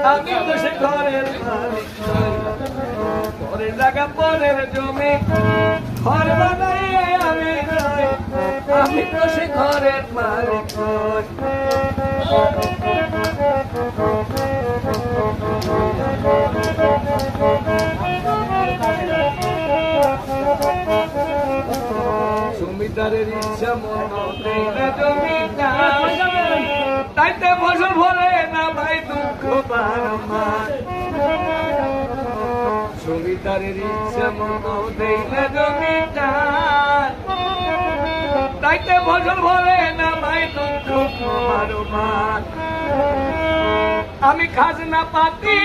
আমি তো সে ঘরের মালিক নই, পরের জায়গা পরের জমি ঘর বানাই আমি নই, আমি তো সে ঘরের মালিক নই। জমিদারের ইচ্ছা মতো দেই না জমিদার, তাইতে ফসল ভরে না ভাই দুঃখ বারবার। জমিদারের ইচ্ছা মতো দেই না জমিদার, তাইতে ফসল ভরে না ভাই দুঃখ বারবার। আমি খাজনা পাতি